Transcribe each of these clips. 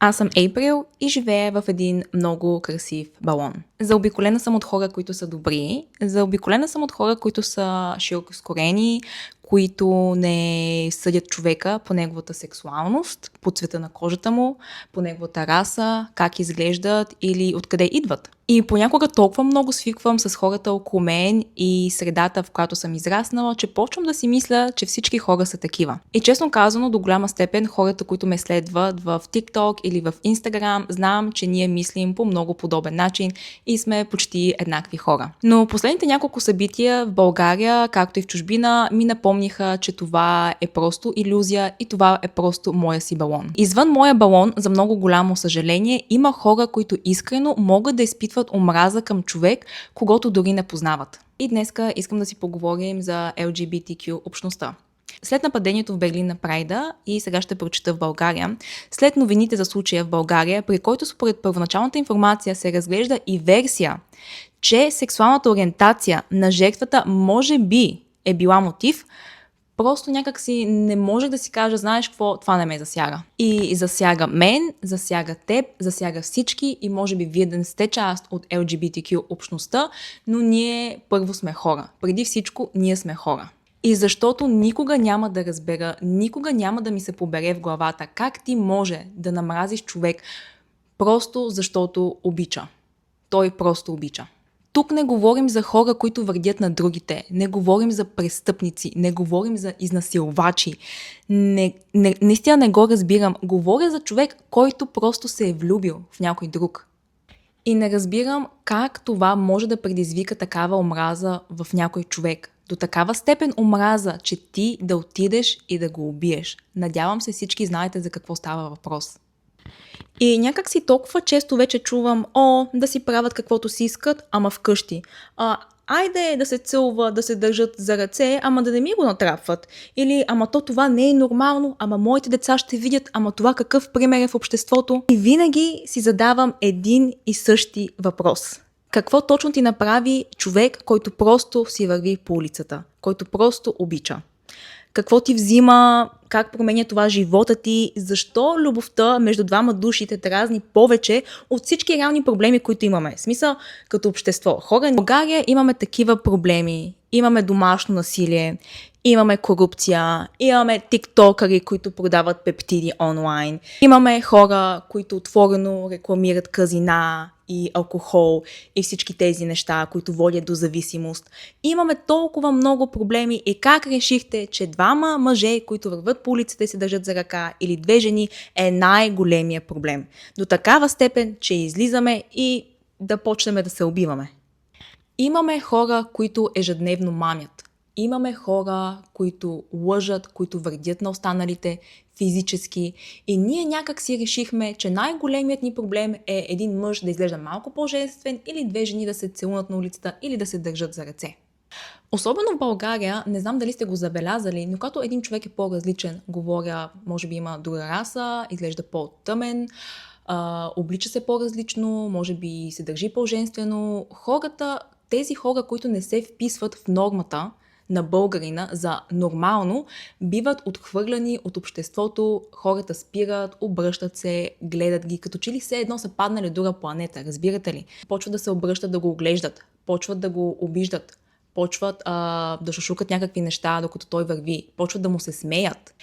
Аз съм Ейприл и живея в един много красив балон. Заобиколена съм от хора, които са добри, заобиколена съм от хора, които са широкоскорени, които не съдят човека по неговата сексуалност, по цвета на кожата му, по неговата раса, как изглеждат или откъде идват. И понякога толкова много свиквам с хората около мен и средата, в която съм израснала, че почвам да си мисля, че всички хора са такива. И честно казано, до голяма степен хората, които ме следват в TikTok или в Instagram, знам, че ние мислим по много подобен начин и сме почти еднакви хора. Но последните няколко събития в България, както и в чужбина, ми напомниха, че това е просто илюзия и това е просто моя си балон. Извън моя балон, за много голямо съжаление, има хора, които искрено могат да изпитват омраза към човек, когото дори не познават. И днеска искам да си поговорим за LGBTQ общността. След нападението в Берлин на Прайда и сега ще прочета в България, след новините за случая в България, при който според първоначалната информация се разглежда и версия, че сексуалната ориентация на жертвата може би е била мотив, просто някак си не може да си кажа, знаеш какво, това не ме засяга. И засяга мен, засяга теб, засяга всички и може би вие да не сте част от LGBTQ общността, но ние първо сме хора. Преди всичко ние сме хора. И защото никога няма да разбера, никога няма да ми се побере в главата как ти може да намразиш човек просто защото обича. Той просто обича. Тук не говорим за хора, които вредят на другите, не говорим за престъпници, не говорим за изнасилвачи. Наистина не го разбирам. Говоря за човек, който просто се е влюбил в някой друг. И не разбирам как това може да предизвика такава омраза в някой човек. До такава степен омраза, че ти да отидеш и да го убиеш. Надявам се всички знаете за какво става въпрос. И някак си толкова често вече чувам, да си правят каквото си искат, ама вкъщи. Айде да се целува, да се държат за ръце, ама да не ми го натрапват. Или, ама това не е нормално, ама моите деца ще видят, ама това какъв пример е в обществото. И винаги си задавам един и същи въпрос. Какво точно ти направи човек, който просто си върви по улицата, който просто обича? Какво ти взима, как променя това живота ти, защо любовта между двама души те дразни повече от всички реални проблеми, които имаме. В смисъл, като общество. Хора, в България имаме такива проблеми. Имаме домашно насилие, имаме корупция, имаме тиктокъри, които продават пептиди онлайн, имаме хора, които отворено рекламират казина и алкохол и всички тези неща, които водят до зависимост. Имаме толкова много проблеми и как решихте, че двама мъже, които върват по улицата и се държат за ръка, или две жени е най-големия проблем. До такава степен, че излизаме и да почнем да се убиваме. Имаме хора, които ежедневно мамят. Имаме хора, които лъжат, които вредят на останалите физически. И ние някак си решихме, че най-големият ни проблем е един мъж да изглежда малко по-женствен или две жени да се целунат на улицата или да се държат за ръце. Особено в България, не знам дали сте го забелязали, но като един човек е по-различен, говоря, може би има друга раса, изглежда по-тъмен, облича се по-различно, може би се държи по-женствено. Тези хора, които не се вписват в нормата на българина за нормално, биват отхвърляни от обществото, хората спират, обръщат се, гледат ги, като че ли все едно са паднали друга планета, разбирате ли? Почват да се обръщат да го оглеждат, почват да го обиждат, почват да шушукат някакви неща, докато той върви, почват да му се смеят.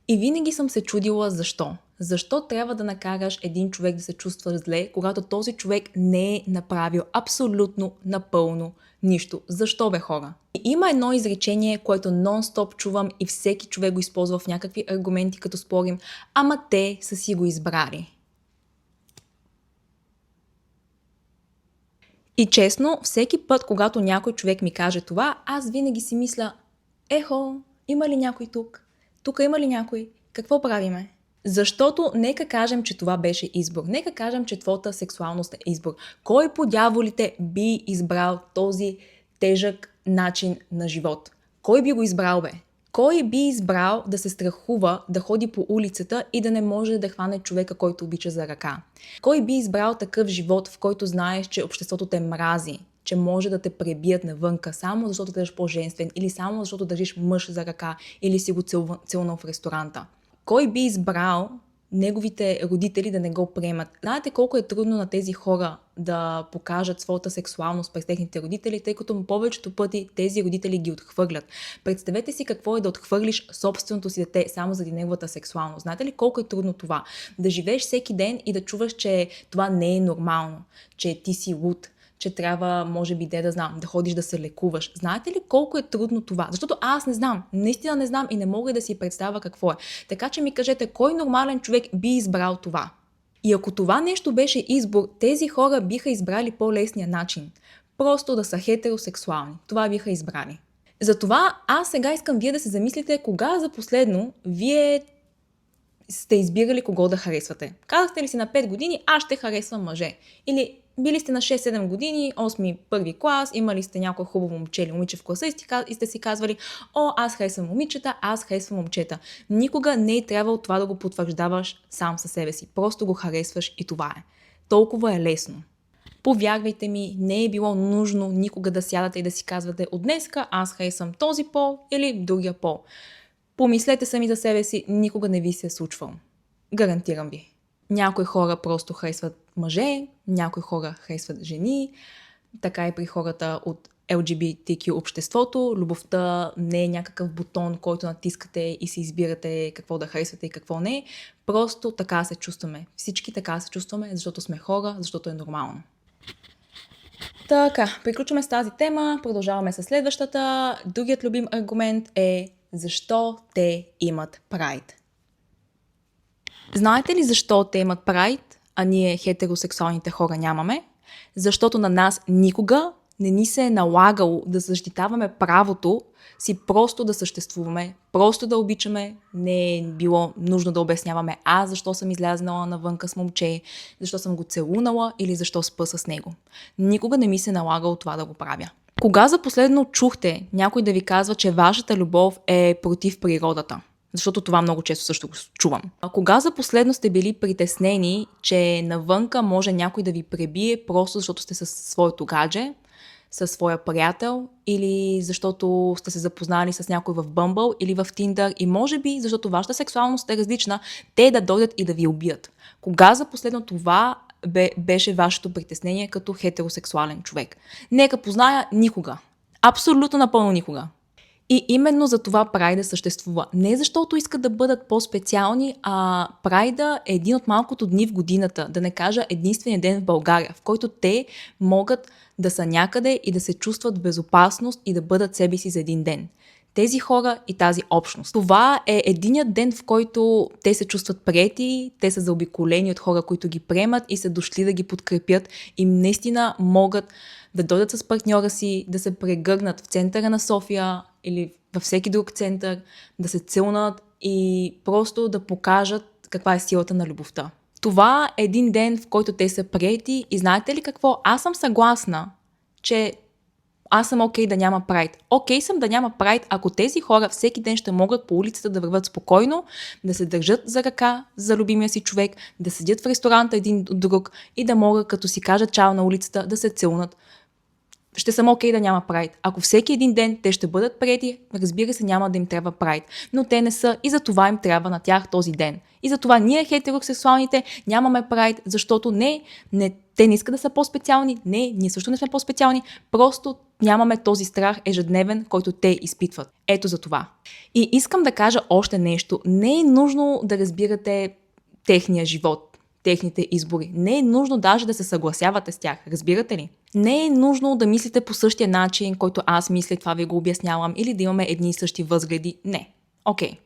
И винаги съм се чудила защо. Защо трябва да накараш един човек да се чувства зле, когато този човек не е направил абсолютно напълно нищо? Защо бе, хора? И има едно изречение, което нон-стоп чувам и всеки човек го използва в някакви аргументи, като спорим, ама те са си го избрали. И честно, всеки път, когато някой човек ми каже това, аз винаги си мисля, има ли някой тук? Тук има ли някой? Какво правиме? Защото нека кажем, че това беше избор. Нека кажем, че твоята сексуалност е избор. Кой по дяволите би избрал този тежък начин на живот? Кой би го избрал, бе? Кой би избрал да се страхува да ходи по улицата и да не може да хване човека, който обича за ръка? Кой би избрал такъв живот, в който знаеш, че обществото те мрази, че може да те пребият навънка, само защото държиш по-женствен или само защото държиш мъж за ръка или си го целунал в ресторанта? Кой би избрал неговите родители да не го приемат. Знаете колко е трудно на тези хора да покажат своята сексуалност през техните родители, тъй като повечето пъти тези родители ги отхвърлят. Представете си какво е да отхвърлиш собственото си дете само заради неговата сексуалност. Знаете ли колко е трудно това? Да живееш всеки ден и да чуваш, че това не е нормално, че ти си луд, че трябва, може би, да знам, да ходиш да се лекуваш. Знаете ли колко е трудно това? Защото аз не знам, наистина не знам и не мога да си представя какво е. Така че ми кажете, кой нормален човек би избрал това? И ако това нещо беше избор, тези хора биха избрали по-лесния начин. Просто да са хетеросексуални. Това биха избрали. Затова аз сега искам вие да се замислите кога за последно вие сте избирали кого да харесвате. Казахте ли си на 5 години, аз ще харесвам мъже. Или били сте на 6-7 години, 8 първи клас, имали сте някое хубаво момче или момиче в класа и сте си казвали, аз харесвам момичета, аз харесвам момчета. Никога не е трябвало това да го потвърждаваш сам със себе си. Просто го харесваш и това е. Толкова е лесно. Повярвайте ми, не е било нужно никога да сядате и да си казвате от днеска аз харесвам този пол или другия пол. Помислете сами за себе си, никога не ви се е случвало. Гарантирам ви. Някои хора просто харесват мъже, някои хора харесват жени, така и при хората от LGBTQ обществото. Любовта не е някакъв бутон, който натискате и си избирате какво да харесвате и какво не. Просто така се чувстваме. Всички така се чувстваме, защото сме хора, защото е нормално. Така, приключваме с тази тема, продължаваме с следващата. Другият любим аргумент е защо те имат прайд. Знаете ли защо те имат прайд, а ние хетеросексуалните хора нямаме? Защото на нас никога не ни се е налагало да защитаваме правото си просто да съществуваме, просто да обичаме. Не е било нужно да обясняваме защо съм излязнала навънка с момче, защо съм го целунала или защо спа с него. Никога не ми се налагало това да го правя. Кога за последно чухте някой да ви казва, че вашата любов е против природата? Защото това много често също го чувам. А кога за последно сте били притеснени, че навънка може някой да ви пребие просто защото сте със своето гадже, със своя приятел или защото сте се запознали с някой в Bumble или в Tinder и може би защото вашата сексуалност е различна, те да дойдат и да ви убият. Кога за последно това беше вашето притеснение като хетеросексуален човек? Нека позная никога. Абсолютно напълно никога. И именно за това прайда съществува. Не защото искат да бъдат по-специални, а прайда е един от малкото дни в годината, да не кажа единствения ден в България, в който те могат да са някъде и да се чувстват в безопасност и да бъдат себе си за един ден. Тези хора и тази общност. Това е единият ден, в който те се чувстват приети, те са заобиколени от хора, които ги приемат и са дошли да ги подкрепят и наистина могат да дойдат с партньора си, да се прегърнат в центъра на София или във всеки друг център, да се целунат и просто да покажат каква е силата на любовта. Това е един ден, в който те са приети и знаете ли какво? Аз съм съгласна, че аз съм окей да няма прайд. Окей съм да няма прайд, ако тези хора всеки ден ще могат по улицата да върват спокойно, да се държат за ръка за любимия си човек, да седят в ресторанта един от друг и да могат, като си кажат чао на улицата, да се целунат. Ще съм окей да няма прайд. Ако всеки един ден те ще бъдат приети, разбира се, няма да им трябва прайд. Но те не са и за това им трябва на тях този ден. И за това ние, хетеросексуалните, нямаме прайд, защото те не искат да са по-специални. Не, ние също не сме по-специални. Просто нямаме този страх ежедневен, който те изпитват. Ето за това. И искам да кажа още нещо. Не е нужно да разбирате техния живот, техните избори. Не е нужно даже да се съгласявате с тях. Разбирате ли? Не е нужно да мислите по същия начин, който аз мисля, това ви го обяснявам, или да имаме едни и същи възгледи. Не. Окей?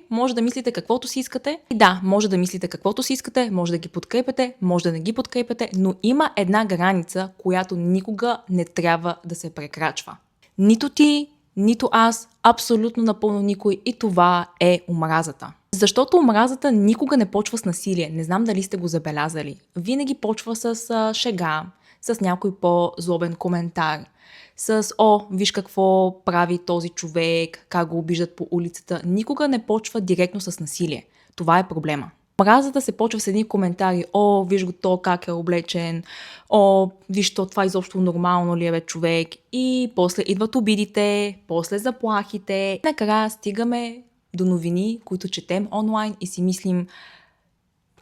Може да мислите каквото си искате. Да, може да мислите каквото си искате, може да ги подкрепяте, може да не ги подкрепяте, но има една граница, която никога не трябва да се прекрачва. Нито ти, нито аз, абсолютно напълно никой, и това е омразата. Защото омразата никога не почва с насилие. Не знам дали сте го забелязали. Винаги почва с шега, с някой по-злобен коментар, с виж какво прави този човек, как го обиждат по улицата. Никога не почва директно с насилие. Това е проблема. Омразата се почва с едни коментари. Виж го то как е облечен. Виж то това изобщо нормално ли е, бе, човек. И после идват обидите, после заплахите. Накрая стигаме до новини, които четем онлайн и си мислим,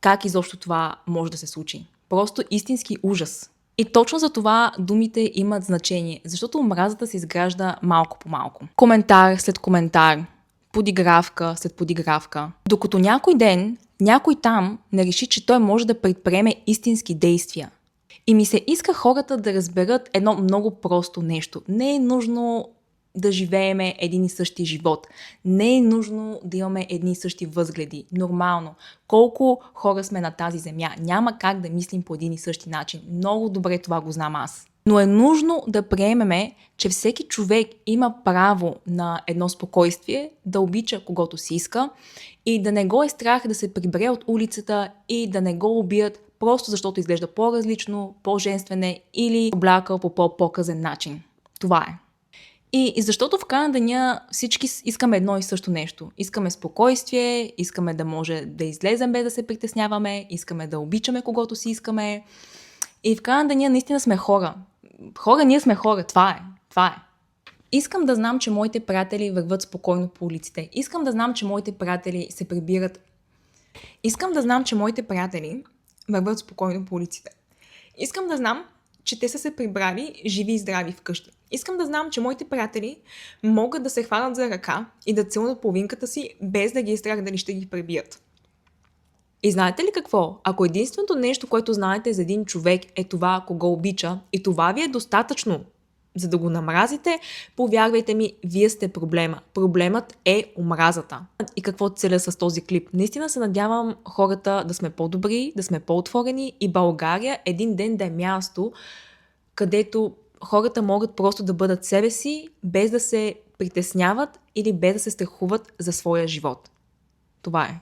как изобщо това може да се случи. Просто истински ужас. И точно за това думите имат значение, защото омразата се изгражда малко по малко. Коментар след коментар, подигравка след подигравка. Докато някой ден, някой там не реши, че той може да предприеме истински действия. И ми се иска хората да разберат едно много просто нещо. Не е нужно да живееме един и същи живот. Не е нужно да имаме едни и същи възгледи. Нормално. Колко хора сме на тази земя? Няма как да мислим по един и същи начин. Много добре това го знам аз. Но е нужно да приемеме, че всеки човек има право на едно спокойствие, да обича когото си иска и да не го е страх да се прибере от улицата и да не го убият просто защото изглежда по-различно, по-женствене или облякал по по-показен начин. Това е. И защото в края на деня всички искаме едно и също нещо. Искаме спокойствие, искаме да може да излезем без да се притесняваме, искаме да обичаме когото си искаме. И в края на деня наистина сме хора. Ние сме хора. Това е. Искам да знам, че моите приятели върват спокойно по улиците. Искам да знам, че моите приятели се прибират. Искам да знам, че моите приятели върват спокойно по улиците. Искам да знам, че те са се прибрали живи и здрави вкъщи. Искам да знам, че моите приятели могат да се хванат за ръка и да целунат половинката си, без да ги е страх дали ще ги пребият. И знаете ли какво? Ако единственото нещо, което знаете за един човек е това, кого обича, и това ви е достатъчно, за да го намразите, повярвайте ми, вие сте проблема. Проблемът е омразата. И какво целя с този клип? Наистина се надявам хората да сме по-добри, да сме по-отворени и България един ден да е място, където хората могат просто да бъдат себе си, без да се притесняват или без да се страхуват за своя живот. Това е.